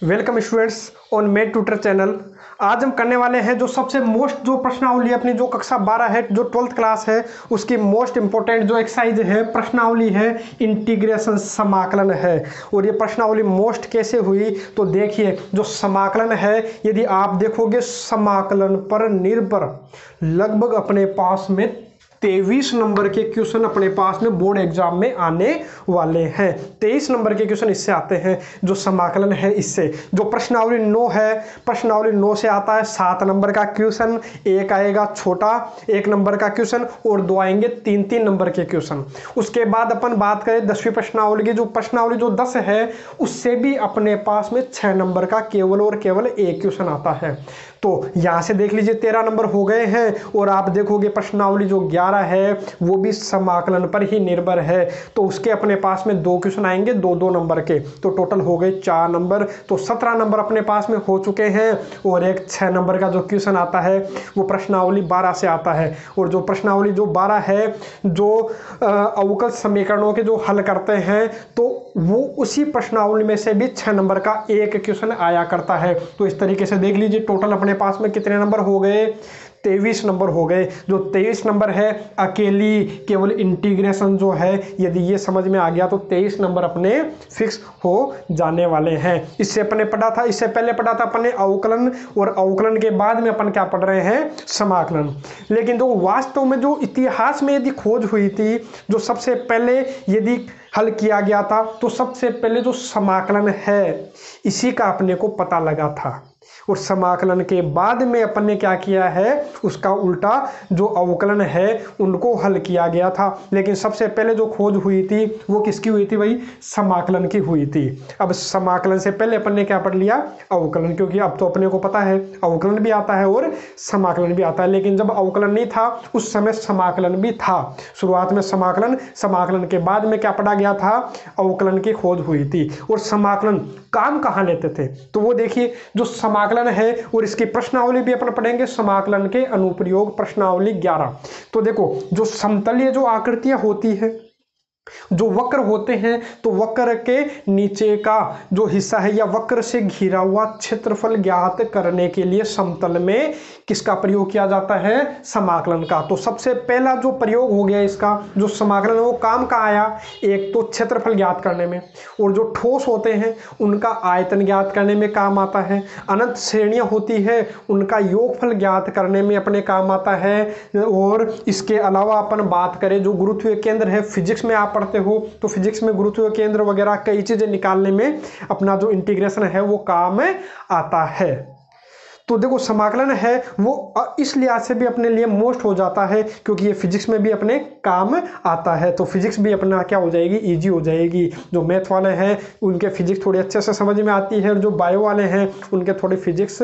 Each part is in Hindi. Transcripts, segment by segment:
Welcome students on made tutor channel. आज हम करने वाले हैं जो सबसे मोस्ट जो प्रश्नावली अपनी जो कक्षा 12 है, जो 12th क्लास है, उसकी मोस्ट इंपॉर्टेंट जो एक्सरसाइज है, प्रश्नावली है, इंटीग्रेशन समाकलन है। और ये प्रश्नावली मोस्ट कैसे हुई तो देखिए, जो समाकलन है, यदि आप देखोगे समाकलन पर निर्भर लगभग अपने पास में 23 नंबर के क्वेश्चन अपने पास में बोर्ड एग्जाम में आने वाले हैं। 23 नंबर के क्वेश्चन इससे आते हैं, जो समाकलन है इससे। जो प्रश्नावली 9 है, प्रश्नावली 9 से आता है 7 नंबर का क्वेश्चन, एक आएगा छोटा 1 नंबर का क्वेश्चन और 2 आएंगे 3-3 नंबर के क्वेश्चन। उसके बाद अपन बात करें 10वीं प्रश्नावली की, जो प्रश्नावली जो 10 है, उससे भी अपने पास में 6 नंबर का केवल और केवल एक क्वेश्चन आता है। तो यहां से देख लीजिए 13 नंबर हो गए हैं। और आप देखोगे प्रश्नावली जो 11 है वो भी समाकलन पर ही निर्भर है, तो उसके अपने पास में 2 क्वेश्चन आएंगे 2-2 नंबर के, तो टोटल हो गए 4 नंबर। तो 17 नंबर अपने पास में हो चुके हैं। और एक 6 नंबर का जो क्वेश्चन आता है वो प्रश्नावली 12 से आता है। और जो प्रश्नावली जो 12 है, जो अवकल समीकरणों के जो हल करते हैं, तो वो उसी प्रश्नावली में से भी 6 नंबर का एक क्वेश्चन आया करता है। तो इस तरीके से देख लीजिए टोटल अपने पास में कितने नंबर हो गए, 23 नंबर हो गए। जो 23 नंबर है अकेली केवल इंटीग्रेशन जो है, यदि ये समझ में आ गया तो 23 नंबर अपने फिक्स हो जाने वाले हैं। इससे अपने पढ़ा था, इससे पहले पढ़ा था अपने अवकलन, और अवकलन के बाद में अपन क्या पढ़ रहे हैं, समाकलन। लेकिन जो वास्तव में जो इतिहास में यदि खोज हुई थी, जो सबसे पहले यदि हल किया गया था, तो सबसे पहले जो समाकलन है इसी का अपने को पता लगा था। और समाकलन के बाद में अपन ने क्या किया है, उसका उल्टा जो अवकलन है उनको हल किया गया था। लेकिन सबसे पहले जो खोज हुई थी वो किसकी हुई थी भाई, समाकलन की हुई थी। अब समाकलन से पहले अपन ने क्या पढ़ लिया, अवकलन, क्योंकि अब तो अपने को पता है अवकलन भी आता है और समाकलन भी आता है। लेकिन जब अवकलन नहीं था उस समय समाकलन भी था। शुरुआत में समाकलन, समाकलन के बाद में क्या पढ़ा गया था, अवकलन की खोज हुई थी। और समाकलन काम कहाँ लेते थे, तो वो देखिए जो समाकलन है, और इसकी प्रश्नावली भी अपन पढ़ेंगे, समाकलन के अनुप्रयोग प्रश्नावली 11। तो देखो जो समतलीय जो आकृतियां होती है, जो वक्र होते हैं, तो वक्र के नीचे का जो हिस्सा है या वक्र से घिरा हुआ क्षेत्रफल ज्ञात करने के लिए समतल में किसका प्रयोग किया जाता है, समाकलन का। तो सबसे पहला जो प्रयोग हो गया इसका, जो समाकलन है, वो काम का आया, एक तो क्षेत्रफल ज्ञात करने में, और जो ठोस होते हैं उनका आयतन ज्ञात करने में काम आता है। अनंत श्रेणियां होती है उनका योगफल ज्ञात करने में अपने काम आता है। और इसके अलावा अपन बात करें जो गुरुत्वीय केंद्र है, फिजिक्स में आप पढ़ते हो तो फिजिक्स में गुरुत्वीय केंद्र वगैरह कई चीजें निकालने में अपना जो इंटीग्रेशन है वो काम आता है। तो देखो समाकलन है वो इस लिहाज से भी अपने लिए मोस्ट हो जाता है, क्योंकि ये फिजिक्स में भी अपने काम आता है। तो फिजिक्स भी अपना क्या हो जाएगी, इजी हो जाएगी। जो मैथ वाले हैं उनके फिजिक्स थोड़ी अच्छे से समझ में आती है, और जो बायो वाले हैं उनके थोड़ी फिजिक्स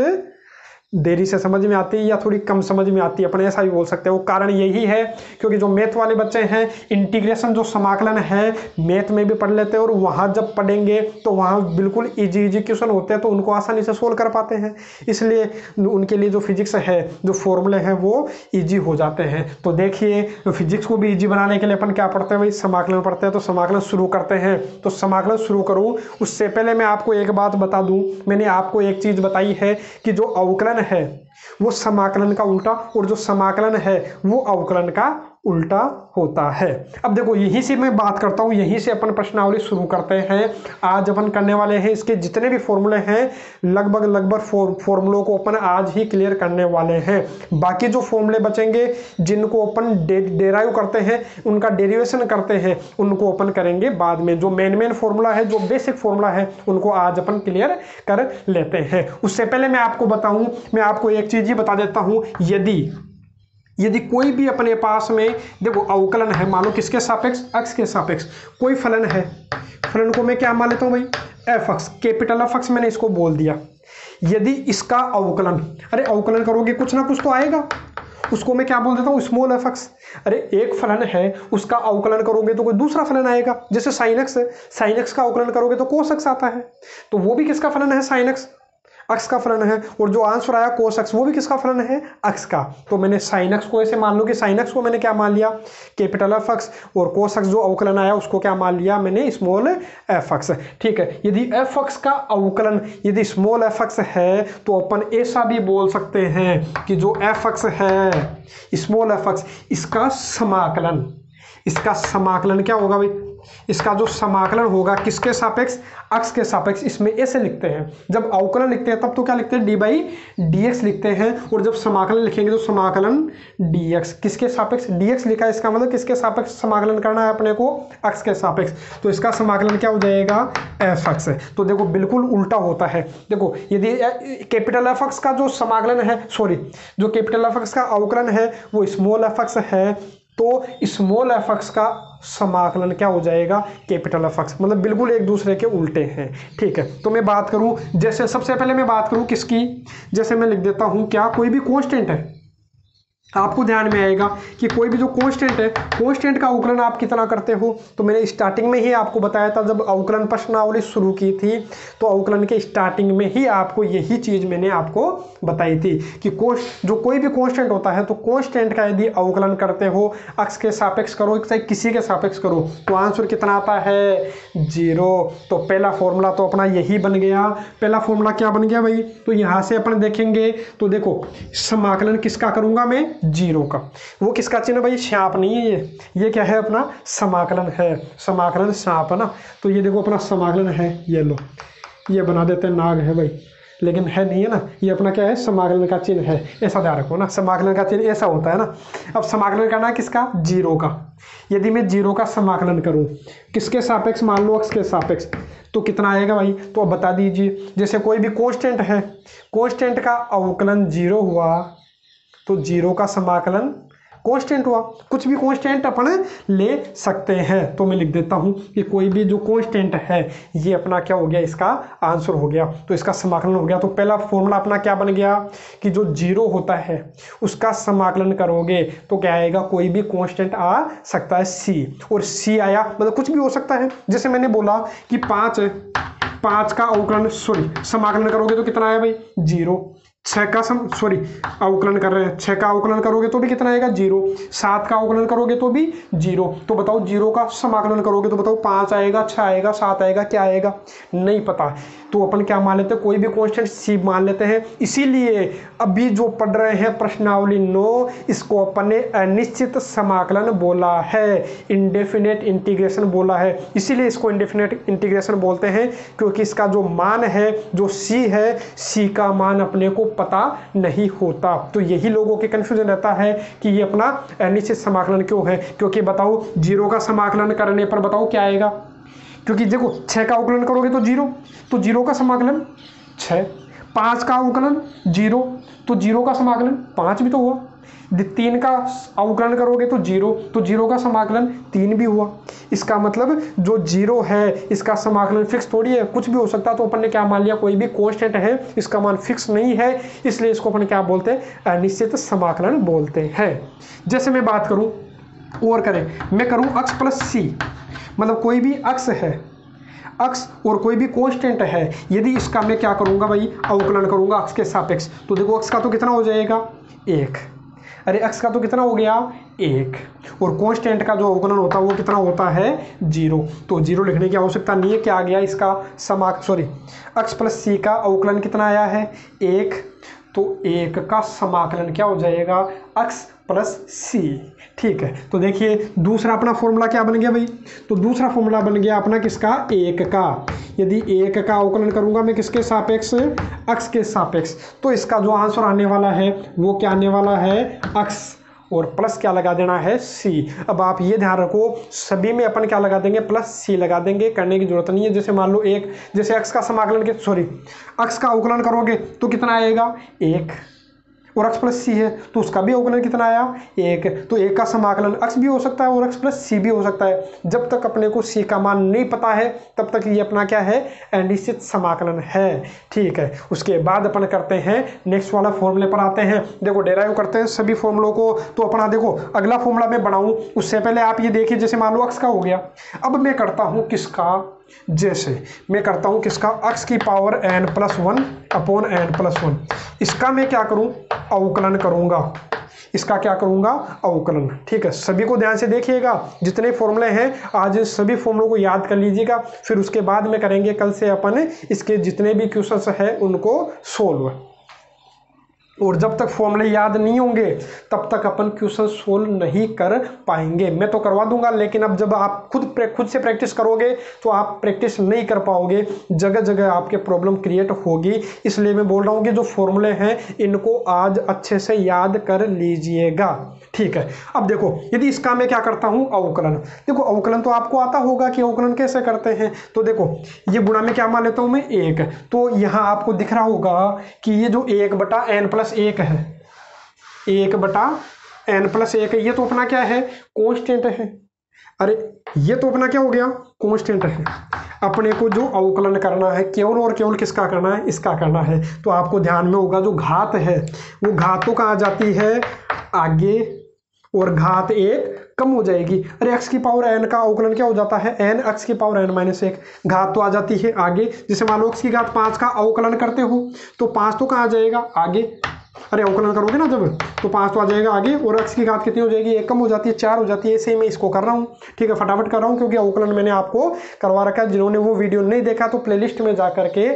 देरी से समझ में आती है या थोड़ी कम समझ में आती है, अपन ऐसा भी बोल सकते हैं। वो कारण यही है क्योंकि जो मैथ वाले बच्चे हैं, इंटीग्रेशन जो समाकलन है मैथ में भी पढ़ लेते हैं, और वहाँ जब पढ़ेंगे तो वहाँ बिल्कुल इजी क्वेश्चन होते हैं, तो उनको आसानी से सोल्व कर पाते हैं। इसलिए उनके लिए जो फिजिक्स है, जो फॉर्मूले हैं वो ईजी हो जाते हैं। तो देखिए फिजिक्स को भी ईजी बनाने के लिए अपन क्या पढ़ते हैं भाई, समाकलन पढ़ते हैं। तो समाकलन शुरू करते हैं। तो समाकलन शुरू करूँ उससे पहले मैं आपको एक बात बता दूँ, मैंने आपको एक चीज़ बताई है कि जो अवकलन है वो समाकलन का उल्टा, और जो समाकलन है वो अवकलन का उल्टा होता है। अब देखो यहीं से मैं बात करता हूं, यहीं से अपन प्रश्नावली शुरू करते हैं। आज अपन करने वाले हैं इसके जितने भी फॉर्मूले हैं, लगभग फॉर्मूलों को अपन आज ही क्लियर करने वाले हैं। बाकी जो फॉर्मूले बचेंगे जिनको अपन डेराइव करते हैं, उनका डेरिवेशन करते हैं, उनको अपन करेंगे बाद में। जो मेन फॉर्मूला है, जो बेसिक फॉर्मूला है, उनको आज अपन क्लियर कर लेते हैं। उससे पहले मैं आपको बताऊं, मैं आपको एक चीज ही बता देता हूं, यदि कोई भी अपने पास में देखो अवकलन है, मान लो किसके सापेक्ष, अक्ष के सापेक्ष कोई फलन है, फलन को मैं क्या मान लेता हूं भाई, एफ अक्ष, कैपिटल एफ अक्ष मैंने इसको बोल दिया। यदि इसका अवकलन, अरे अवकलन करोगे कुछ ना कुछ तो आएगा, उसको मैं क्या बोल देता हूं, स्मॉल एफ अक्स। अरे एक फलन है उसका अवकलन करोगे तो कोई दूसरा फलन आएगा, जैसे साइन एक्स है, साइन एक्स का अवकलन करोगे तो कोस एक्स आता है, तो वो भी किसका फलन है, साइन एक्स। अक्स का फलन है, और जो आंसर आया कोस अक्स वो भी किसका फलन है, अक्स का। तो मैंने साइन अक्स को ऐसे मान लो कि साइन अक्स को मैंने क्या मान लिया, कैपिटल एफ अक्स, और कोस अक्स जो अवकलन आया उसको क्या मान लिया मैंने, स्मॉल एफ अक्स। ठीक है, यदि एफ अक्स का अवकलन यदि स्मॉल एफ अक्स है तो अपन ऐसा भी बोल सकते हैं कि जो एफ अक्स है स्मॉल एफ अक्स, इसका समाकलन क्या होगा भाई, इसका जो समाकलन होगा किसके सापेक्ष, अक्स के सापेक्ष। इसमें ऐसे लिखते हैं, जब अवकलन लिखते हैं तब तो क्या लिखते हैं, डी बाई डी एक्स लिखते हैं, और जब समाकलन लिखेंगे तो समाकलन डी एक्स, किसके सापेक्ष, डी एक्स लिखा है, इसका मतलब किसके सापेक्ष समाकलन करना है अपने को, अक्स के सापेक्ष। तो इसका समाकलन क्या हो जाएगा, एफ अक्स। तो देखो बिल्कुल उल्टा होता है। देखो यदि कैपिटल एफ अक्स का जो समाकलन है, सॉरी जो कैपिटल एफ अक्स का अवकलन है वो स्मॉल एफ अक्स है, तो स्मॉल एफ अक्स का समाकलन क्या हो जाएगा, कैपिटल एफ अक्स। मतलब बिल्कुल एक दूसरे के उल्टे हैं। ठीक है, तो मैं बात करूं, जैसे सबसे पहले मैं बात करूं किसकी, जैसे मैं लिख देता हूं क्या, कोई भी कांस्टेंट है, आपको ध्यान में आएगा कि कोई भी जो कांस्टेंट है, कांस्टेंट का अवकलन आप कितना करते हो। तो मैंने स्टार्टिंग में ही आपको बताया था, जब अवकलन प्रश्नावली शुरू की थी तो अवकलन के स्टार्टिंग में ही आपको यही चीज़ मैंने आपको बताई थी कि जो कोई भी कांस्टेंट होता है तो कांस्टेंट का यदि अवकलन करते हो, अक्स के सापेक्ष करो चाहे किसी के सापेक्ष करो, तो आंसर कितना आता है, 0। तो पहला फॉर्मूला तो अपना यही बन गया। पहला फॉर्मूला क्या बन गया भाई, तो यहाँ से अपन देखेंगे तो देखो समाकलन किसका करूँगा मैं, 0 का। वो किसका चिन्ह भाई, शाप नहीं है, ये क्या है अपना समाकलन है, समाकलन शाप है ना। तो ये देखो अपना समाकलन है, ये लो ये बना देते हैं नाग है भाई, लेकिन है नहीं है ना, ये अपना क्या है, समाकलन का चिन्ह है, ऐसा ध्यान रखो ना, समाकलन का चिन्ह ऐसा होता है ना। अब समाकलन करना है किसका, 0 का। यदि मैं 0 का समाकलन करूं किसके सापेक्ष, मान लो अक्स के सापेक्ष, तो कितना आएगा भाई, तो अब बता दीजिए। जैसे कोई भी कांस्टेंट है, कांस्टेंट का अवकलन 0 हुआ तो 0 का समाकलन कांस्टेंट हुआ। कुछ भी कांस्टेंट अपन ले सकते हैं, तो मैं लिख देता हूं कि कोई भी जो कांस्टेंट है ये अपना क्या हो गया, इसका आंसर हो गया, तो इसका समाकलन हो गया। तो पहला फॉर्मूला अपना क्या बन गया कि जो 0 होता है उसका समाकलन करोगे तो क्या आएगा, कोई भी कांस्टेंट आ सकता है सी, और सी आया मतलब कुछ भी हो सकता है। जैसे मैंने बोला कि 5 का अवकलन समाकलन करोगे तो कितना आया भाई, 0। 6 का अवकलन कर रहे हैं, 6 का अवकलन करोगे तो भी कितना आएगा, 0। 7 का अवकलन करोगे तो भी 0। तो बताओ 0 का समाकलन करोगे तो बताओ 5 आएगा, 6 आएगा, 7 आएगा, क्या आएगा, नहीं पता। तो अपन क्या मान लेते हैं, कोई भी कांस्टेंट सी मान लेते हैं। इसीलिए अभी जो पढ़ रहे हैं प्रश्नावली 9, इसको अपन ने अनिश्चित समाकलन बोला है, इंडेफिनेट इंटीग्रेशन बोला है। इसीलिए इसको इंडेफिनेट इंटीग्रेशन बोलते हैं, क्योंकि इसका जो मान है, जो सी है, सी का मान अपने को पता नहीं होता। तो यही लोगों के कंफ्यूजन रहता है कि ये अपना अनिश्चित समाकलन क्यों है, क्योंकि बताओ 0 का समाकलन करने पर बताओ क्या आएगा, क्योंकि देखो 6 का अवकलन करोगे तो 0, तो 0 का समाकलन 6। 5 का अवकलन 0, तो 0 का समाकलन 5 भी तो हुआ। 3 का अवकलन करोगे तो 0, तो 0 का समाकलन 3 भी हुआ। इसका मतलब जो 0 है इसका समाकलन फिक्स थोड़ी है, कुछ भी हो सकता है। तो अपन ने क्या मान लिया, कोई भी कांस्टेंट है इसका मान फिक्स नहीं है, इसलिए इसको अपन क्या बोलते हैं, अनिश्चित समाकलन बोलते हैं। जैसे मैं बात करूं और करें, मैं करूं अक्स प्लस सी, मतलब कोई भी अक्स है, अक्स और कोई भी कांस्टेंट है, यदि इसका मैं क्या करूंगा भाई, अवकलन करूंगा अक्स के सापेक्ष, तो देखो अक्स का तो कितना हो जाएगा 1, अरे अक्स का तो कितना हो गया 1, और कांस्टेंट का जो अवकलन होता है वो कितना होता है 0। तो 0 लिखने की आवश्यकता नहीं है, क्या आ गया इसका अक्स प्लस सी का अवकलन कितना आया है 1, तो 1 का समाकलन क्या हो जाएगा, अक्स प्लस सी। ठीक है, तो देखिए दूसरा अपना फॉर्मूला क्या बन गया भाई, तो दूसरा फॉर्मूला बन गया अपना किसका, 1 का। यदि 1 का अवकलन करूंगा मैं किसके सापेक्ष, अक्स के सापेक्ष, तो इसका जो आंसर आने वाला है वो क्या आने वाला है, अक्स, और प्लस क्या लगा देना है सी। अब आप ये ध्यान रखो, सभी में अपन क्या लगा देंगे, प्लस सी लगा देंगे, करने की जरूरत नहीं है। जैसे मान लो जैसे अक्स का समाकलन के अक्स का अवकलन करोगे तो कितना आएगा 1, और अक्स प्लस सी है तो उसका भी अवकलन कितना आया 1, तो 1 का समाकलन अक्स भी हो सकता है और अक्स प्लस सी भी हो सकता है। जब तक अपने को सी का मान नहीं पता है तब तक ये अपना क्या है, अनिश्चित समाकलन है। ठीक है, उसके बाद अपन करते हैं नेक्स्ट वाला फॉर्मूले पर आते हैं। देखो डेराइव करते हैं सभी फॉर्मूलों को। तो अपना देखो अगला फॉर्मूला मैं बनाऊं उससे पहले आप ये देखिए, जैसे मान लो अक्स का हो गया, अब मैं करता हूँ किसका, जैसे मैं करता हूँ किसका, x की पावर n+1 अपॉन n+1, इसका मैं क्या करूँ, अवकलन करूँगा, इसका क्या करूँगा, अवकलन। ठीक है, सभी को ध्यान से देखिएगा, जितने फॉर्मूले हैं आज सभी फॉर्मूलों को याद कर लीजिएगा, फिर उसके बाद में करेंगे कल से अपन इसके जितने भी क्वेश्चंस हैं उनको सोल्व। और जब तक फॉर्मूले याद नहीं होंगे तब तक अपन क्वेश्चन सोल्व नहीं कर पाएंगे। मैं तो करवा दूंगा, लेकिन अब जब आप खुद से प्रैक्टिस करोगे तो आप प्रैक्टिस नहीं कर पाओगे, जगह जगह आपके प्रॉब्लम क्रिएट होगी। इसलिए मैं बोल रहा हूँ कि जो फॉर्मूले हैं इनको आज अच्छे से याद कर लीजिएगा। ठीक है, अब देखो यदि इसका मैं क्या करता हूँ, अवकलन। देखो अवकलन तो आपको आता होगा कि अवकलन कैसे करते हैं। तो देखो ये गुणा में क्या मान लेता हूँ मैं, 1। तो यहाँ आपको दिख रहा होगा कि ये जो 1/n+1 है, 1/n+1 है, ये तो अपना क्या है, कांस्टेंट है। अरे ये तो अपना क्या हो गया, कांस्टेंट है। अपने को जो अवकलन करना है केवल और केवल किसका करना है, इसका करना है। तो आपको ध्यान में होगा जो घात है वो घात तो कहाँ जाती है, आगे, और घात 1 कम हो जाएगी। अरे x की पावर n का अवकलन क्या हो जाता है, n x की पावर n-1, घात तो आ जाती है आगे। जैसे मान लो x की घात 5 का अवकलन करते हो तो 5 तो कहाँ आ जाएगा, आगे। अरे अवकलन करोगे ना जब, तो 5 तो आ जाएगा आगे, और x की घात कितनी हो जाएगी, 1 कम हो जाती है, 4 हो जाती है। ऐसे ही मैं इसको कर रहा हूँ। ठीक है, फटाफट कर रहा हूँ क्योंकि अवकलन मैंने आपको करवा रखा है। जिन्होंने वो वीडियो नहीं देखा तो प्लेलिस्ट में जा करके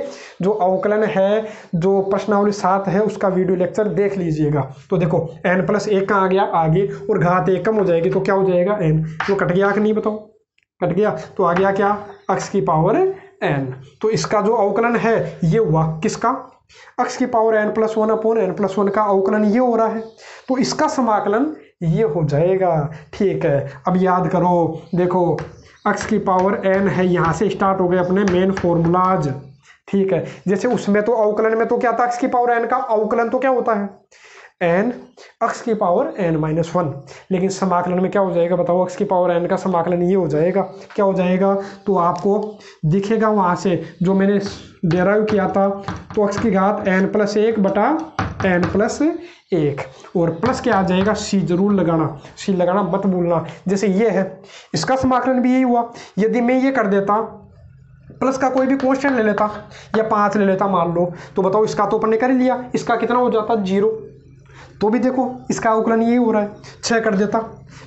जो अवकलन है, जो प्रश्नावली 7 है, उसका वीडियो लेक्चर देख लीजिएगा। तो देखो n+1 का आ गया आगे, और घात 1 कम हो जाएगी तो क्या हो जाएगा, n। तो कट गया कि नहीं, बताओ, कट गया। तो आ गया क्या, x की पावर n। तो इसका जो अवकलन है ये हुआ किसका, x की पावर n+1 अपॉन n+1 का अवकलन ये हो रहा है। तो इसका समाकलन ये हो जाएगा। ठीक है, अब याद करो, देखो x की पावर n है, यहाँ से स्टार्ट हो गए अपने मेन फॉर्मूलाज। ठीक है, जैसे उसमें तो अवकलन में तो क्या था, x की पावर n का अवकलन तो क्या होता है, n x की पावर n-1, लेकिन समाकलन में क्या हो जाएगा, बताओ, x की पावर n का समाकलन ये हो जाएगा, क्या हो जाएगा। तो आपको दिखेगा वहाँ से जो मैंने डेराइव किया था, तो x की घात n+1/n+1, और प्लस क्या आ जाएगा, c जरूर लगाना, c लगाना मत भूलना। जैसे ये है, इसका समाकलन भी यही हुआ। यदि मैं ये कर देता, प्लस का कोई भी कांस्टेंट ले लेता या 5 ले लेता मान लो, तो बताओ इसका तो अपन ने कर लिया, इसका कितना हो जाता, 0। तो भी देखो इसका अवकलन ये हो रहा है, 6 कर देता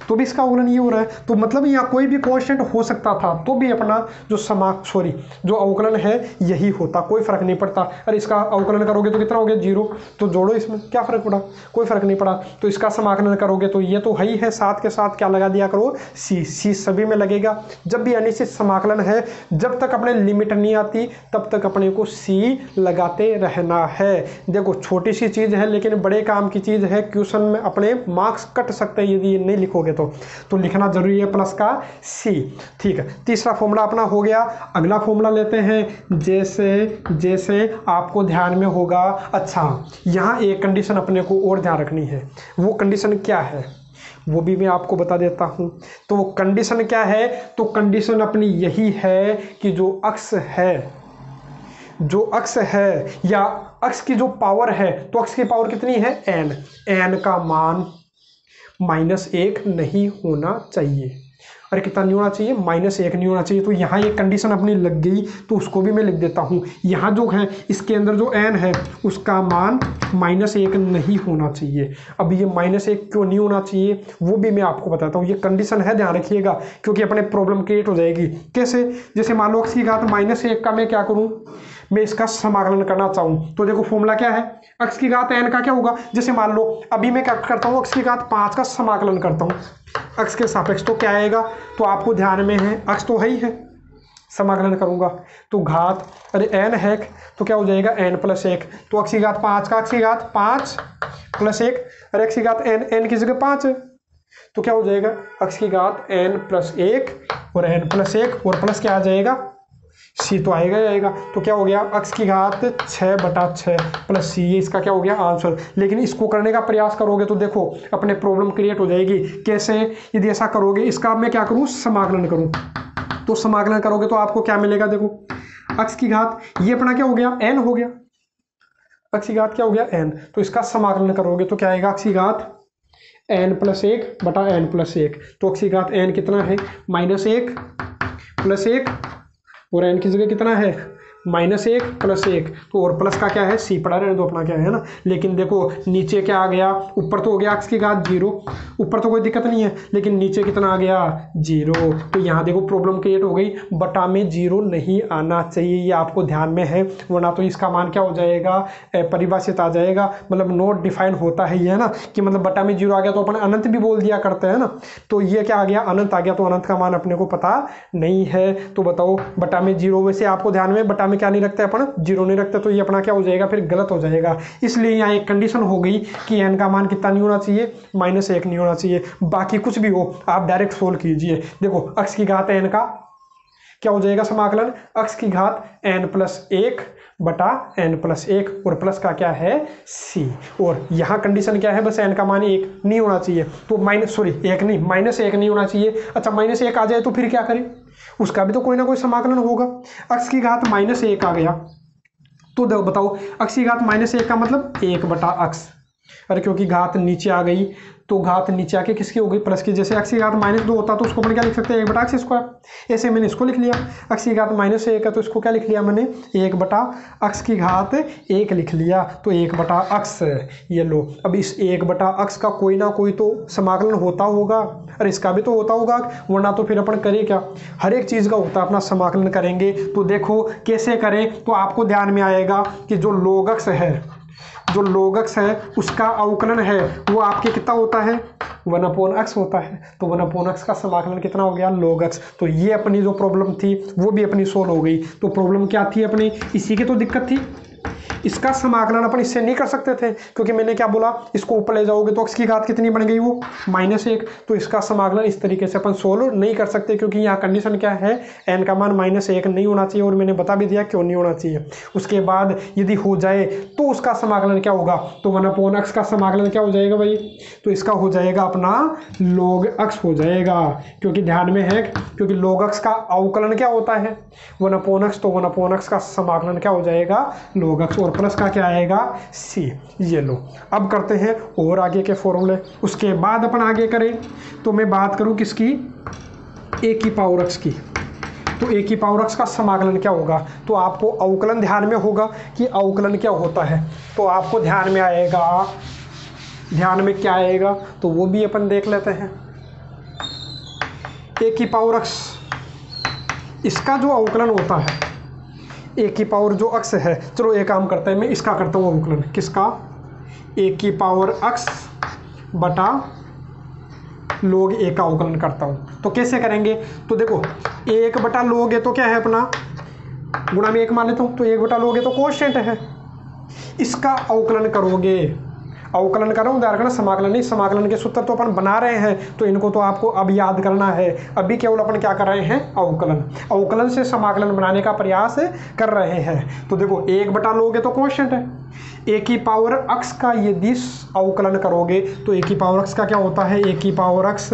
तो भी इसका अवकलन ये हो रहा है। तो मतलब यहाँ कोई भी कांस्टेंट हो सकता था तो भी अपना जो जो अवकलन है यही होता, कोई फर्क नहीं पड़ता। अरे इसका अवकलन करोगे तो कितना हो गया, 0, तो जोड़ो, इसमें क्या फर्क पड़ा, कोई फर्क नहीं पड़ा। तो इसका समाकलन करोगे तो ये तो है ही है, साथ के साथ क्या लगा दिया करो, सी सभी में लगेगा। जब भी अनिश्चित समाकलन है, जब तक अपने लिमिट नहीं आती तब तक अपने को सी लगाते रहना है। देखो छोटी सी चीज़ है लेकिन बड़े काम की चीज़ है, क्वेश्चन में अपने मार्क्स कट सकते हैं यदि नहीं लिखोगे तो लिखना जरूरी है, प्लस का सी। ठीक है, तीसरा फॉर्मूला अपना हो गया। अगला फॉर्मूला लेते हैं, जैसे आपको ध्यान में होगा, अच्छा यहाँ एक कंडीशन अपने को और ध्यान रखनी है। वो कंडीशन क्या है वो भी मैं आपको बता देता हूँ। तो कंडीशन क्या है, तो कंडीशन अपनी यही है कि जो अक्स है या अक्स की जो पावर है, तो अक्स की पावर कितनी है, n का मान -1 नहीं होना चाहिए। अरे कितना नहीं होना चाहिए, -1 नहीं होना चाहिए। तो यहाँ एक कंडीशन अपनी लग गई, तो उसको भी मैं लिख देता हूँ। यहाँ जो है इसके अंदर जो n है उसका मान -1 नहीं होना चाहिए। अब ये -1 क्यों नहीं होना चाहिए वो भी मैं आपको बताता हूँ। ये कंडीशन है, ध्यान रखिएगा, क्योंकि अपने प्रॉब्लम क्रिएट हो जाएगी। कैसे, जैसे मान लो x की घात -1 का मैं क्या करूँ, मैं इसका समाकलन करना चाहूँ, तो देखो फॉर्मूला क्या है, x की घात n का क्या होगा। जैसे मान लो अभी मैं क्या करता हूँ, x की घात 5 का समाकलन करता हूँ x के सापेक्ष, तो क्या आएगा, तो आपको ध्यान में है x तो है ही है, समाकलन करूँगा तो घात, अरे n है तो क्या हो जाएगा, n+1, तो x की घात 5 का x की घात 5 + 1, अरे x की घात n की जगह 5 है तो क्या हो जाएगा, x की घात n+1 और n+1 और प्लस क्या आ जाएगा, सी तो आएगा ही आएगा। तो क्या हो गया, x की घात 6/6 प्लस सी, ये इसका क्या हो गया, आंसर। लेकिन इसको करने का प्रयास करोगे तो देखो अपने प्रॉब्लम क्रिएट हो जाएगी। कैसे, यदि ऐसा करोगे, इसका मैं क्या करूँ, समाकलन करूँ, तो समाकलन करोगे तो आपको क्या मिलेगा, देखो x की घात, ये अपना क्या हो गया, n हो गया, x की घात क्या हो गया, n, तो इसका समाकलन करोगे तो क्या आएगा, x की घात n+1/n+1, तो x की घात n कितना है, -1 + 1 और n की जगह कितना है -1 + 1, तो और प्लस का क्या है c पड़ा रहने दो अपना क्या है ना। लेकिन देखो नीचे क्या आ गया, ऊपर तो हो गया x की घात 0, ऊपर तो कोई दिक्कत नहीं है, लेकिन नीचे कितना आ गया 0। तो यहाँ देखो प्रॉब्लम क्रिएट हो गई, बटा में 0 नहीं आना चाहिए, ये आपको ध्यान में है, वरना तो इसका मान क्या हो जाएगा परिभाषित आ जाएगा, मतलब नोट डिफाइन होता है ये ना कि मतलब बटा में 0 आ गया तो अपन अनंत भी बोल दिया करते हैं ना। तो ये क्या आ गया अनंत आ गया, तो अनंत का मान अपने को पता नहीं है। तो बताओ बटा में 0, वैसे आपको ध्यान में बटा क्या नहीं रखते अपन 0 नहीं रखते, तो ये अपना क्या हो जाएगा फिर गलत हो जाएगा। इसलिए यहाँ एक कंडीशन हो गई कि n का मान कितना नहीं होना चाहिए -1 नहीं होना चाहिए। बाकी कुछ भी हो आप डायरेक्ट सोल्व कीजिए। देखो x की घात n का क्या हो जाएगा समाकलन, x की घात n + 1 बटा n + 1 और प्लस का क्या है c। और यहाँ कंडीशन क्या है, बस n का मान 1 नहीं होना चाहिए, तो -1 नहीं होना चाहिए। अच्छा -1 आ जाए तो फिर क्या करें, उसका भी तो कोई ना कोई समाकलन होगा। x की घात -1 आ गया तो बताओ x की घात -1 का मतलब 1/x, अरे क्योंकि घात नीचे आ गई तो घात नीचे आके किसकी हो गई प्लस की। जैसे x की घात -2 होता तो उसको अपन क्या लिख सकते हैं 1/x², ऐसे मैंने इसको लिख लिया। x की घात -1 है तो इसको क्या लिख लिया मैंने 1/x की घात 1 लिख लिया, तो 1/x। ये लो, अब इस 1/x का कोई ना कोई तो समाकलन होता होगा, और इसका भी तो होता होगा, वरना तो फिर अपन करें क्या, हर एक चीज़ का होता है अपना समाकलन करेंगे। तो देखो कैसे करें, तो आपको ध्यान में आएगा कि जो log x है उसका अवकलन है वो आपके कितना होता है 1/x होता है। तो 1/x का समाकलन कितना हो गया log x। तो ये अपनी जो प्रॉब्लम थी वो भी अपनी सोल्व हो गई। तो प्रॉब्लम क्या थी अपनी, इसी की तो दिक्कत थी, इसका समाकलन अपन इससे नहीं कर सकते थे, क्योंकि मैंने क्या बोला इसको ऊपर ले जाओगे तो x की घात कितनी बन गई वो -1। तो इसका समाकलन इस तरीके से अपन सोल्व नहीं कर सकते, क्योंकि यहाँ कंडीशन क्या है n का मान -1 नहीं होना चाहिए, और मैंने बता भी दिया क्यों नहीं होना चाहिए। उसके बाद यदि हो जाए तो उसका समाकलन क्या होगा, तो 1/x का समाकलन क्या हो जाएगा भाई, तो इसका हो जाएगा अपना log x हो जाएगा, क्योंकि ध्यान में है क्योंकि log x का अवकलन क्या होता है 1/x, तो 1/x का समाकलन क्या हो जाएगा log x, और प्लस का क्या आएगा c। ये लो, अब करते हैं और आगे के फॉर्मूले। उसके बाद अपन आगे करें तो मैं बात करूं किसकी, a की पावर x की। तो a की पावर x का समाकलन क्या होगा, तो आपको अवकलन ध्यान में होगा कि अवकलन क्या होता है, तो आपको ध्यान में आएगा, ध्यान में क्या आएगा तो वो भी अपन देख लेते हैं। a की पावर x, इसका जो अवकलन होता है a की पावर जो x है, चलो एक काम करते हैं, मैं इसका करता हूँ अवकलन, किसका a की पावर x बटा log a का अवकलन करता हूँ। तो कैसे करेंगे, तो देखो 1/log a तो क्या है अपना गुणा में 1 मान लेता हूँ, तो 1/log a तो कांस्टेंट है, इसका अवकलन करोगे, अवकलन कर रहा हूँ उदाहरण, समाकलन नहीं, समाकलन के सूत्र तो अपन बना रहे हैं, तो इनको तो आपको अब याद करना है। अभी केवल अपन क्या कर रहे हैं अवकलन, अवकलन से समाकलन बनाने का प्रयास कर रहे हैं। तो देखो 1/log a तो कांस्टेंट है, a की पावर x का यदि अवकलन करोगे तो a की पावर x का क्या होता है a की पावर x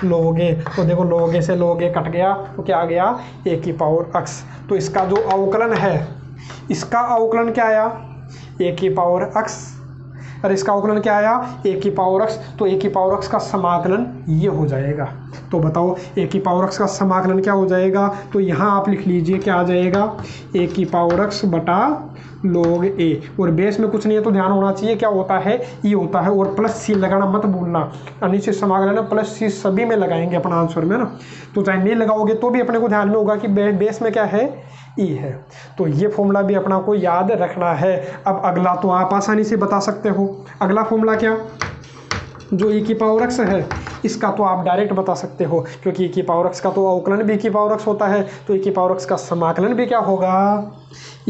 log a। तो देखो log a से log a कट गया तो क्या आ गया a की पावर x। तो इसका जो अवकलन है, इसका अवकलन क्या आया a की पावर x, और इसका अवकलन क्या आया a की पावर x। तो a की पावर x का समाकलन ये हो जाएगा। तो बताओ a की पावर x का समाकलन क्या हो जाएगा, तो यहाँ आप लिख लीजिए क्या आ जाएगा a की पावर x बटा log a, और बेस में कुछ नहीं है तो ध्यान होना चाहिए क्या होता है ये होता है, और प्लस c लगाना मत भूलना, अनिश्चित समाकलन है प्लस c सभी में लगाएंगे अपना आंसर में ना, तो चाहे नहीं लगाओगे तो भी अपने को ध्यान में होगा कि बेस में क्या है ई है। तो ये फॉर्मूला भी अपना को याद रखना है। अब अगला तो आप आसानी से बता सकते हो, अगला फॉर्मूला क्या, जो e की पावर x है इसका तो आप डायरेक्ट बता सकते हो, क्योंकि e की पावर x का तो अवकलन भी e की पावर x होता है, तो e की पावर x का समाकलन भी क्या होगा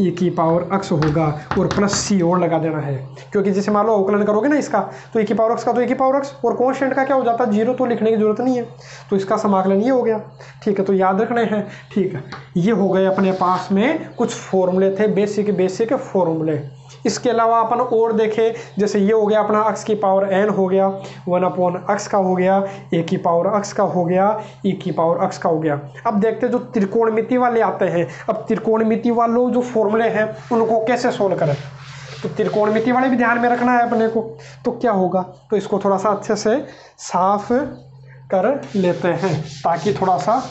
e की पावर x होगा, और प्लस c और लगा देना है, क्योंकि जैसे मान लो अवकलन करोगे ना इसका, तो e की पावर x का तो e की पावर x, और कांस्टेंट का क्या हो जाता है 0, तो लिखने की जरूरत नहीं है, तो इसका समाकलन ये हो गया। ठीक है, तो याद रखने हैं। ठीक है, ये हो गए अपने पास में कुछ फॉर्मूले थे, बेसिक फॉर्मूले। इसके अलावा अपन और देखें, जैसे ये हो गया अपना x की पावर n हो गया, 1/x का हो गया, a की पावर x का हो गया, e की पावर x का हो गया। अब देखते हैं जो त्रिकोणमिति वाले आते हैं। अब त्रिकोणमिति वालों जो फॉर्मूले हैं उनको कैसे सोल्व करें, तो त्रिकोणमिति वाले भी ध्यान में रखना है अपने को। तो क्या होगा, तो इसको थोड़ा सा अच्छे से साफ कर लेते हैं ताकि थोड़ा सा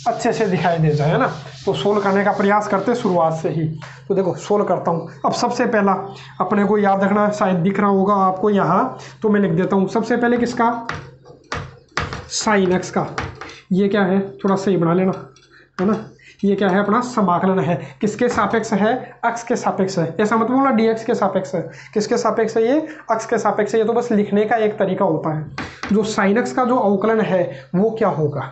अच्छे से दिखाई दे जाए, है ना। तो सोल्व करने का प्रयास करते शुरुआत से ही। तो देखो सोल्व करता हूँ। अब सबसे पहला अपने को याद रखना, शायद दिख रहा होगा आपको यहाँ, तो मैं लिख देता हूँ। सबसे पहले किसका, साइन एक्स का। ये क्या है, थोड़ा सही बना लेना, है ना। ये क्या है, अपना समाकलन है। किसके सापेक्ष है, अक्ष के सापेक्ष है। ऐसा मत बोलना डी एक्स के सापेक्ष है। किसके सापेक्ष है ये, अक्ष के सापेक्ष है। ये तो बस लिखने का एक तरीका होता है। जो साइन एक्स का जो अवकलन है वो क्या होगा,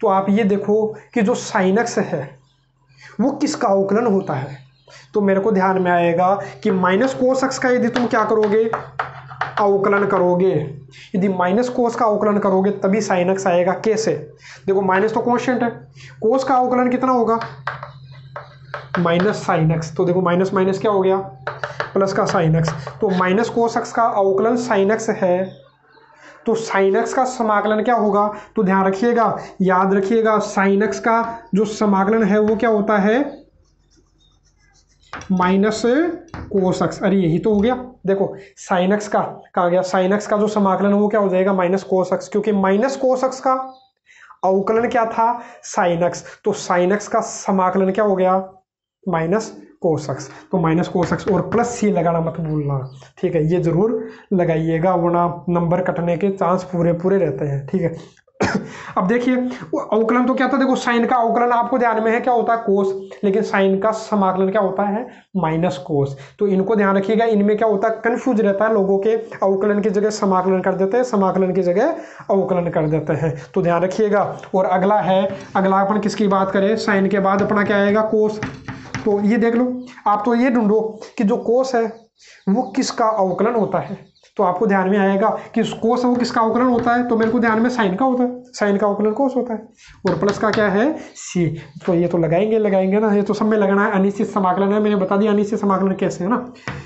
तो आप ये देखो कि जो साइन एक्स है वो किसका अवकलन होता है। तो मेरे को ध्यान में आएगा कि माइनस कोस एक्स का यदि तुम क्या करोगे, अवकलन करोगे, यदि माइनस कोस का अवकलन करोगे तभी साइन एक्स आएगा। कैसे, देखो माइनस तो कांस्टेंट है, कोस का अवकलन कितना होगा, माइनस साइन एक्स। तो देखो माइनस माइनस क्या हो गया, प्लस का साइन एक्स। तो माइनस कोस एक्स का अवकलन साइन एक्स है, तो साइन एक्स का समाकलन क्या होगा। तो ध्यान रखिएगा, याद रखिएगा, साइन एक्स का जो समाकलन है वो क्या होता है, माइनस कोस एक्स। अरे यही तो हो गया, देखो साइन एक्स का कहा गया, साइन एक्स का जो समाकलन है वो क्या हो जाएगा, माइनस कोस एक्स, क्योंकि माइनस कोस एक्स का अवकलन क्या था, साइन एक्स। तो साइन एक्स का समाकलन क्या हो गया, माइनस कोस एक्स। तो माइनस कोस एक्स और प्लस सी लगाना मत भूलना, ठीक है। ये जरूर लगाइएगा वरना नंबर कटने के चांस पूरे पूरे रहते हैं, ठीक है। अब देखिए अवकलन तो क्या था, देखो साइन का अवकलन आपको ध्यान में है क्या होता है, कोस, लेकिन साइन का समाकलन क्या होता है, माइनस कोस। तो इनको ध्यान रखिएगा, इनमें क्या होता है, कंफ्यूज रहता है लोगों के, अवकलन की जगह समाकलन कर देते हैं, समाकलन की जगह अवकलन कर देते हैं। तो ध्यान रखिएगा। और अगला है, अगला अपन किसकी बात करें, साइन के बाद अपना क्या आएगा, कोस। तो ये देख लो, आप तो ये ढूंढो कि जो कोस है वो किसका अवकलन होता है। तो आपको ध्यान में आएगा कि कोस है वो किसका अवकलन होता है, तो मेरे को ध्यान में साइन का होता है, साइन का अवकलन कोस होता है। और प्लस का क्या है, सी। तो ये तो लगाएंगे ना, ये तो सब में लगाना है। अनिश्चित समाकलन है, मैंने बता दिया अनिश्चित समाकलन कैसे है ना,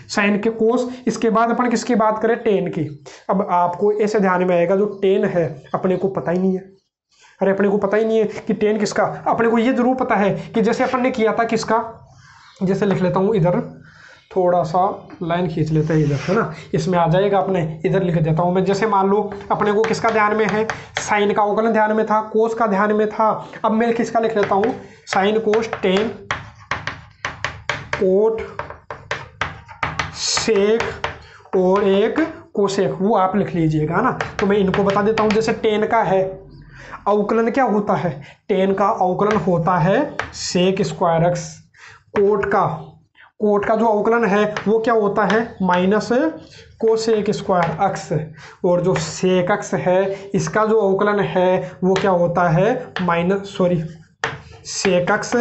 साइन के कोस। इसके बाद अपन किसकी बात करें, टेन की। अब आपको ऐसे ध्यान में आएगा, जो टेन है अपने को पता ही नहीं है। अरे अपने को पता ही नहीं है कि टेन किसका, अपने को ये जरूर पता है कि जैसे अपन ने किया था किसका, जैसे लिख लेता हूँ इधर, थोड़ा सा लाइन खींच लेते हैं इधर, है ना, इसमें आ जाएगा। अपने इधर लिख देता हूँ मैं, जैसे मान लो अपने को किसका ध्यान में है, साइन का अवकलन ध्यान में था, कोस का ध्यान में था। अब मैं किसका लिख लेता हूँ, sine cos tan cot sec और एक कोसेक, वो आप लिख लीजिएगा ना। तो मैं इनको बता देता हूँ, जैसे टेन का है अवकलन क्या होता है, टेन का अवकलन होता है सेक स्क्वायर एक्स। कोट का जो अवकलन है वो क्या होता है, माइनस कोसेक स्क्वायर एक्स। और जो सेक एक्स है इसका जो अवकलन है वो क्या होता है, सेक एक्स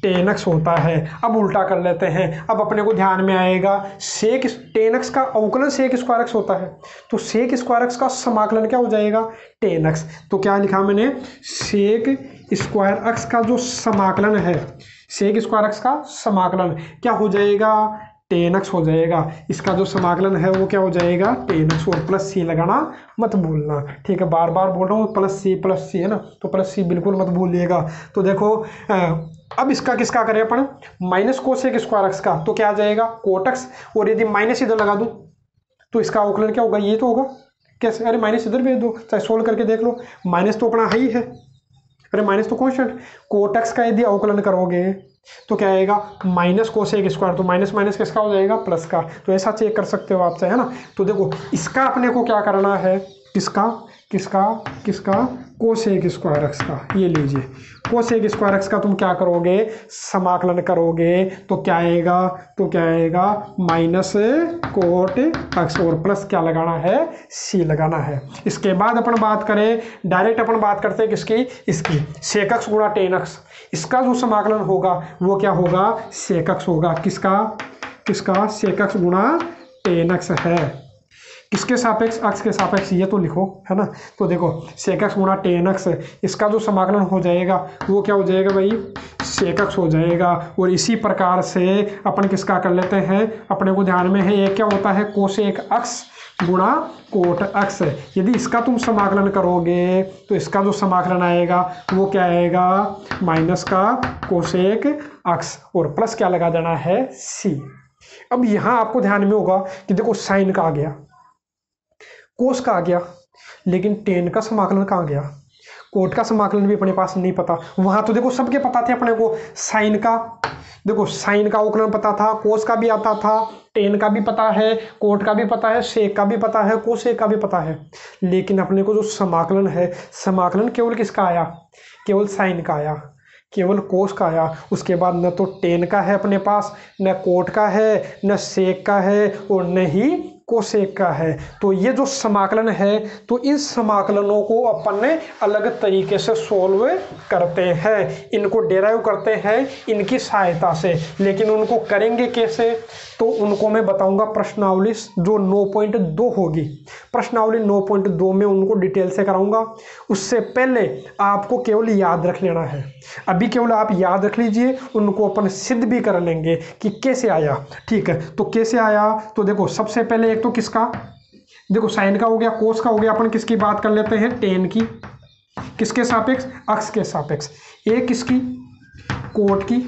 टेन एक्स होता है। अब उल्टा कर लेते हैं, अब अपने को ध्यान में आएगा, सेक टेन एक्स का अवकलन सेक स्क्वायर एक्स होता है, तो सेक स्क्वायर एक्स का समाकलन क्या हो जाएगा, टेन एक्स। तो क्या लिखा मैंने, सेक स्क्वायर एक्स का जो समाकलन है, सेक स्क्वायर एक्स का समाकलन क्या हो जाएगा, टेन एक्स हो जाएगा। इसका जो समाकलन है वो क्या हो जाएगा, टेन एक्स। और प्लस सी लगाना मत भूलना, ठीक है। बार बार बोल रहा हूँ प्लस सी है ना, तो प्लस सी बिल्कुल मत भूलिएगा। तो देखो अब इसका किसका करें अपन, माइनस कोसेक स्क्वायर एक्स का, तो क्या आ जाएगा, कोट एक्स। और यदि माइनस इधर लगा दूँ तो इसका अवकलन क्या होगा, ये तो होगा। कैसे, अरे माइनस इधर भेज दो, चाहे सोल्व करके देख लो, माइनस तो अपना ही है, अरे माइनस तो कॉन्स्टेंट। कोट एक्स का यदि अवकलन करोगे तो क्या आएगा, माइनस कोसेक स्क्वायर, तो माइनस माइनस किसका हो जाएगा, प्लस का। तो ऐसा चेक कर सकते हो आप, है ना। तो देखो इसका अपने को क्या करना है, किसका किसका किसका, कोसेक स्क्वायर एक्स का। ये लीजिए कोसेक स्क्वायर एक्स का तुम क्या करोगे, समाकलन करोगे तो क्या आएगा, माइनस कोट एक्स और प्लस क्या लगाना है, सी लगाना है। इसके बाद अपन बात करें, डायरेक्ट अपन बात करते हैं किसकी, इसकी, सेक एक्स गुणा टेन एक्स। इसका जो समाकलन होगा वो क्या होगा, सेक एक्स होगा। किसका सेक एक्स गुणा टेन एक्स है, किसके सापेक्ष, एक्स के सापेक्ष, ये तो लिखो, है ना। तो देखो सेक एक्स गुणा टेन एक्स, इसका जो समाकलन हो जाएगा वो क्या हो जाएगा भाई, सेक एक्स हो जाएगा। और इसी प्रकार से अपन किसका कर लेते हैं, अपने को ध्यान में है ये क्या होता है, कोसेक एक्स गुणा कोट एक्स। यदि इसका तुम समाकलन करोगे तो इसका जो समाकलन आएगा वो क्या आएगा, माइनस का कोसेक एक्स और प्लस क्या लगा देना है, सी। अब यहाँ आपको ध्यान में होगा कि देखो साइन का आ गया, कोस का आ गया, लेकिन टेन का समाकलन कहाँ गया, कोट का समाकलन भी अपने पास नहीं पता। वहां तो देखो सबके पता थे अपने को, साइन का, देखो साइन का अवकलन पता था, कोस का भी आता था, टेन का भी पता है, कोट का भी पता है, सेक का भी पता है, कोसेक का भी पता है। लेकिन अपने को जो समाकलन है, समाकलन केवल किसका आया, केवल साइन का आया, केवल कोस का आया। उसके बाद न तो टेन का है अपने पास, न कोट का है, न सेक का है, और न ही कोसेक का है। तो ये जो समाकलन है, तो इन समाकलनों को अपन ने अलग तरीके से सोल्व करते हैं, इनको डेराइव करते हैं इनकी सहायता से। लेकिन उनको करेंगे कैसे, तो उनको मैं बताऊंगा प्रश्नावली जो 9.2 होगी, प्रश्नावली 9.2 में उनको डिटेल से कराऊंगा। उससे पहले आपको केवल याद रख लेना है, अभी केवल आप याद रख लीजिए, उनको अपन सिद्ध भी कर लेंगे कि कैसे आया। ठीक है, तो कैसे आया, तो देखो सबसे पहले एक तो किसका, देखो साइन का हो गया, कोस का हो गया, अपन किसकी बात कर लेते हैं, टेन की, किसके सापेक्ष, अक्ष के सापेक्ष। एक किसकी, कोट की,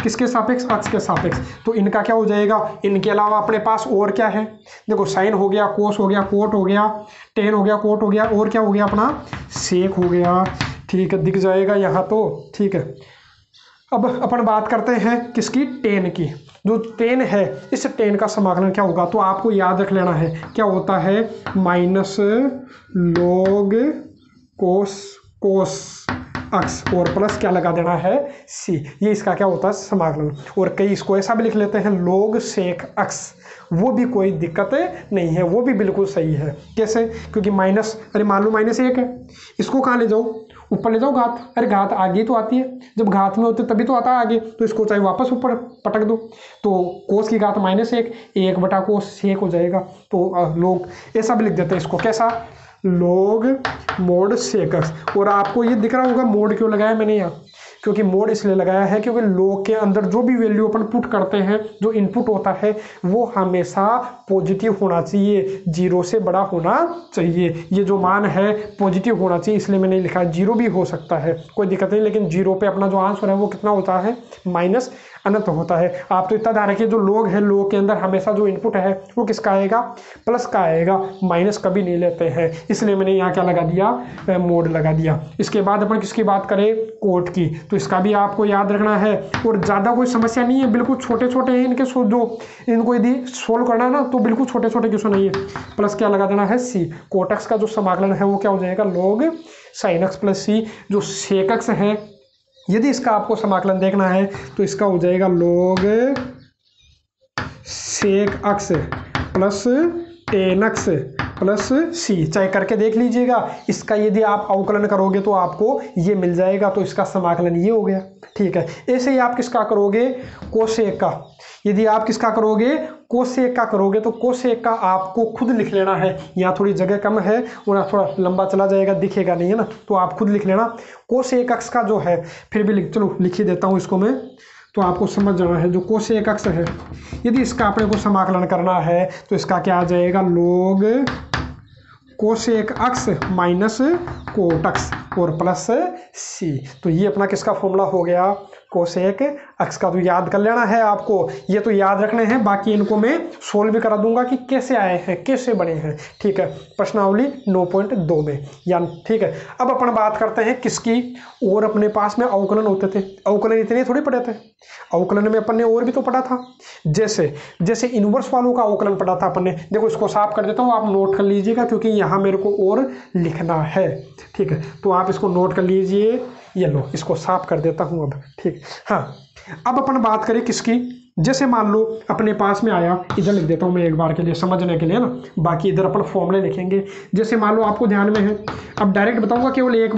किसके सापेक्ष, अक्ष के सापेक्ष। तो इनका क्या हो जाएगा, इनके अलावा अपने पास और क्या है, देखो साइन हो गया, कोस हो गया, कोट हो गया, टेन हो गया, कोट हो गया, और क्या हो गया अपना, सेक हो गया। ठीक है, दिख जाएगा यहाँ तो। ठीक है, अब अपन बात करते हैं किसकी, टेन की। जो टेन है, इस टेन का समाकलन क्या होगा, तो आपको याद रख लेना है क्या होता है, माइनस लॉग कोस अक्स और प्लस क्या लगा देना है, सी। ये इसका क्या होता है, समाकलन। और कई इसको ऐसा भी लिख लेते हैं लॉग सेक अक्स, वो भी कोई दिक्कत नहीं है, वो भी बिल्कुल सही है। कैसे, क्योंकि माइनस, अरे मान लो -1 है, इसको कहाँ ले जाओ, ऊपर ले जाओ घात, अरे घात आगे तो आती है, जब घात में होते तभी तो आता है आगे, तो इसको चाहे वापस ऊपर पटक दो, तो कोस की घात -1, 1/कोस सेक हो जाएगा। तो लोग ऐसा भी लिख देते हैं इसको, कैसा, लॉग मोड सेकस। और आपको ये दिख रहा होगा मोड क्यों लगाया मैंने यहाँ, क्योंकि मोड इसलिए लगाया है क्योंकि लॉग के अंदर जो भी वैल्यू अपन पुट करते हैं, जो इनपुट होता है वो हमेशा पॉजिटिव होना चाहिए, 0 से बड़ा होना चाहिए। ये जो मान है पॉजिटिव होना चाहिए, इसलिए मैंने लिखा है। 0 भी हो सकता है, कोई दिक्कत नहीं, लेकिन 0 पे अपना जो आंसर है वो कितना होता है, माइनस अनंत होता है। आप तो इतना ध्यान रखिए, जो लॉग है, लॉग के अंदर हमेशा जो इनपुट है वो किसका आएगा, प्लस का आएगा, माइनस कभी नहीं लेते हैं, इसलिए मैंने यहाँ क्या लगा दिया, मोड लगा दिया। इसके बाद अपन किसकी बात करें, कोट की, तो इसका भी आपको याद रखना है। और ज़्यादा कोई समस्या नहीं है, बिल्कुल छोटे छोटे हैं इनके, जो इनको यदि सोल्व करना है ना तो बिल्कुल छोटे छोटे क्वेश्चन नहीं है। प्लस क्या लगा देना है, सी। कोटक्स का जो समाकलन है वो क्या हो जाएगा, लॉग साइन एक्स प्लस सी। जो सेकक्स है, यदि इसका आपको समाकलन देखना है तो इसका हो जाएगा लॉग सेक अक्स प्लस टेन एक्स प्लस सी। चाहे करके देख लीजिएगा, इसका यदि आप अवकलन करोगे तो आपको ये मिल जाएगा, तो इसका समाकलन ये हो गया। ठीक है, ऐसे ही आप किसका करोगे, कोसेक का। यदि आप किसका करोगे, कोसेक का करोगे, तो कोसेक का आपको खुद लिख लेना है। यहाँ थोड़ी जगह कम है और थोड़ा लंबा चला जाएगा, दिखेगा नहीं है ना, तो आप खुद लिख लेना। कोसेक अक्स का जो है, फिर भी चलो लिख ही देता हूँ इसको मैं, तो आपको समझ जाना है। जो कोसेक अक्स है, यदि इसका अपने को समाकलन करना है तो इसका क्या आ जाएगा, log cosec x minus cot x और प्लस सी। तो ये अपना किसका फॉर्मूला हो गया, कोसेक अक्स का। तो याद कर लेना है आपको, ये तो याद रखने हैं, बाकी इनको मैं सोल्व भी करा दूंगा कि कैसे आए हैं, कैसे बने हैं। ठीक है, प्रश्नावली 9.2 में यानी। ठीक है, अब अपन बात करते हैं किसकी, और अपने पास में अवकलन होते थे। अवकलन इतने थोड़ी पढ़े थे, अवकलन में अपन ने और भी तो पढ़ा था। जैसे इनवर्स वालों का अवकलन पढ़ा था अपन ने। देखो इसको साफ कर देता हूँ, आप नोट कर लीजिएगा, क्योंकि यहाँ मेरे को और लिखना है। ठीक है, तो आप इसको नोट कर लीजिए, ये लो इसको साफ कर देता हूँ अब। ठीक, हाँ, अब अपन बात करें किसकी, जैसे मान लो अपने पास में आया, इधर लिख देता हूँ मैं एक बार के लिए समझने के लिए ना, बाकी इधर अपन फॉर्मूले लिखेंगे। जैसे मान लो आपको ध्यान में है, अब डायरेक्ट बताऊंगा, केवल एक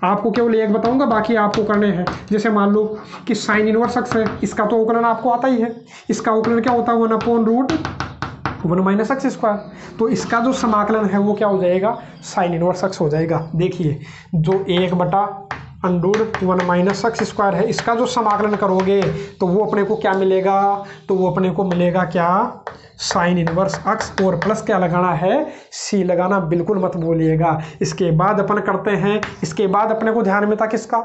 आपको केवल एक बताऊंगा, बाकी आपको करने हैं। जैसे मान लो कि साइन इनवर्स एक्स है, इसका तो अवकलन आपको आता ही है। इसका अवकलन क्या होता है, 1/√1 - एक्स स्क्वायर। तो इसका जो समाकलन है वो क्या हो जाएगा, साइन इनवर्स एक्स हो जाएगा। देखिए, जो 1/√1 - एक्स स्क्वायर है, इसका जो समाकलन करोगे तो वो अपने को क्या मिलेगा, तो वो अपने को मिलेगा क्या, साइन इनवर्स एक्स और प्लस क्या लगाना है, सी लगाना, बिल्कुल मत भूलिएगा। इसके बाद अपन करते हैं, इसके बाद अपने को ध्यान में था किसका,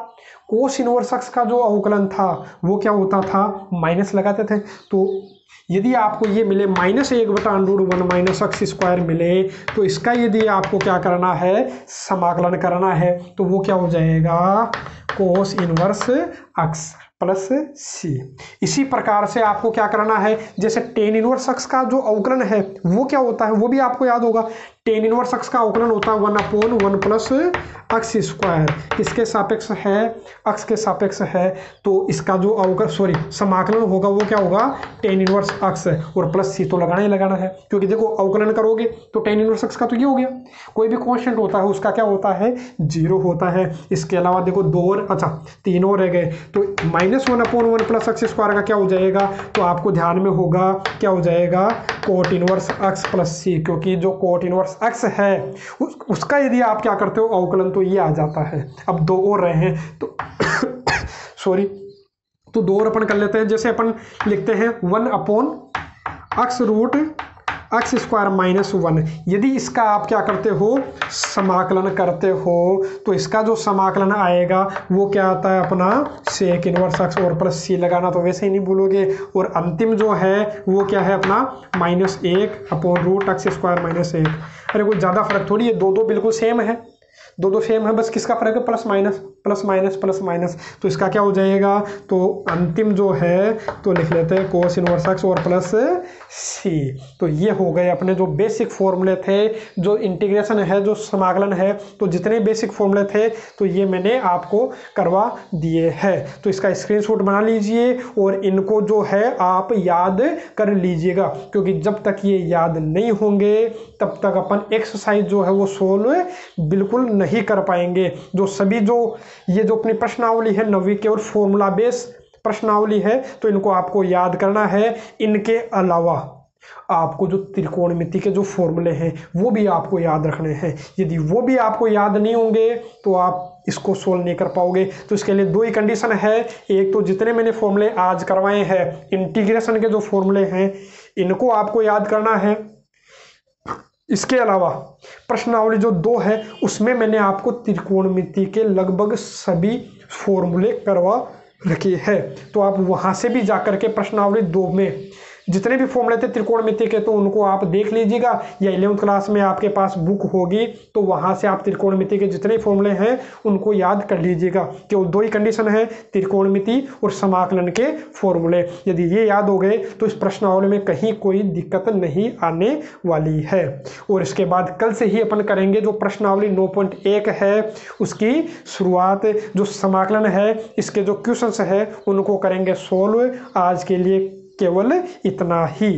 कोस इनवर्स एक्स का जो अवकलन था वो क्या होता था, माइनस लगाते थे। तो यदि आपको ये मिले -1/√1 माइनस एक्स स्क्वायर मिले, तो इसका यदि आपको क्या करना है, समाकलन करना है, तो वो क्या हो जाएगा, कोस इनवर्स एक्स प्लस सी। इसी प्रकार से आपको क्या करना है, जैसे टेन इनवर्स एक्स का जो अवकलन है वो क्या होता है, वो भी आपको याद होगा। टेन इनवर्स एक्स का अवकलन होता है 1/1 प्लस एक्स स्क्वायर, किसके सापेक्ष है, एक्स के सापेक्ष है। तो इसका जो अवकलन समाकलन होगा वो क्या होगा, टेन इनवर्स एक्स, और प्लस सी तो लगाना ही लगाना है, क्योंकि देखो अवकलन करोगे तो टेन इनवर्स एक्स का तो ये हो गया, कोई भी कांस्टेंट होता है उसका क्या होता है, 0 होता है। इसके अलावा देखो 2 और तीन और रह गए, तो -1/1 प्लस एक्स स्क्वायर का क्या हो जाएगा, तो आपको ध्यान में होगा क्या हो जाएगा, कोट इनवर्स एक्स प्लस सी, क्योंकि जो कोट इनवर्स एक्स है उसका यदि आप क्या करते हो अवकलन, तो ये आ जाता है। अब 2 और रहे हैं तो तो 2 और अपन कर लेते हैं। जैसे अपन लिखते हैं 1/x स्क्वायर -1। यदि इसका आप क्या करते हो, समाकलन करते हो, तो इसका जो समाकलन आएगा वो क्या आता है अपना, सेक इनवर्स एक्स और प्लस सी लगाना तो वैसे ही नहीं भूलोगे। और अंतिम जो है वो क्या है अपना -1/√x स्क्वायर -1। अरे कोई ज़्यादा फर्क थोड़ी है, दो बिल्कुल सेम है, दो सेम है, बस किसका फर्क है, plus minus plus minus plus minus. तो इसका क्या हो जाएगा, तो अंतिम जो है तो लिख लेते हैं कोस इनवर्स एक्स और प्लस सी। तो ये हो गए अपने जो बेसिक फॉर्मूले थे, जो इंटीग्रेशन है, जो समाकलन है, तो जितने बेसिक फॉर्मूले थे तो ये मैंने आपको करवा दिए हैं। तो इसका स्क्रीनशॉट बना लीजिए और इनको जो है आप याद कर लीजिएगा, क्योंकि जब तक ये याद नहीं होंगे तब तक अपन एक्सरसाइज जो है वो सोल्व बिल्कुल नहीं कर पाएंगे। जो सभी ये जो अपनी प्रश्नावली है 9वीं के और फॉर्मूला बेस प्रश्नावली है, तो इनको आपको याद करना है। इनके अलावा आपको जो त्रिकोणमिति के जो फॉर्मूले हैं वो भी आपको याद रखने हैं। यदि वो भी आपको याद नहीं होंगे तो आप इसको सोल्व नहीं कर पाओगे। तो इसके लिए 2 ही कंडीशन है, एक तो जितने मैंने फॉर्मूले आज करवाए हैं इंटीग्रेशन के जो फॉर्मूले हैं इनको आपको याद करना है। इसके अलावा प्रश्नावली जो 2 है उसमें मैंने आपको त्रिकोणमिति के लगभग सभी फॉर्मूले करवा रखे हैं, तो आप वहां से भी जाकर के प्रश्नावली 2 में जितने भी फॉर्मूले थे त्रिकोणमिति के तो उनको आप देख लीजिएगा, या 11वीं क्लास में आपके पास बुक होगी तो वहां से आप त्रिकोणमिति के जितने फॉर्मूले हैं उनको याद कर लीजिएगा। केवल 2 ही कंडीशन है, त्रिकोणमिति और समाकलन के फॉर्मूले। यदि ये याद हो गए तो इस प्रश्नावली में कहीं कोई दिक्कत नहीं आने वाली है। और इसके बाद कल से ही अपन करेंगे जो प्रश्नावली 9.1 है उसकी शुरुआत, जो समाकलन है इसके जो क्वेश्चंस है उनको करेंगे सोल्व। आज के लिए केवल इतना ही।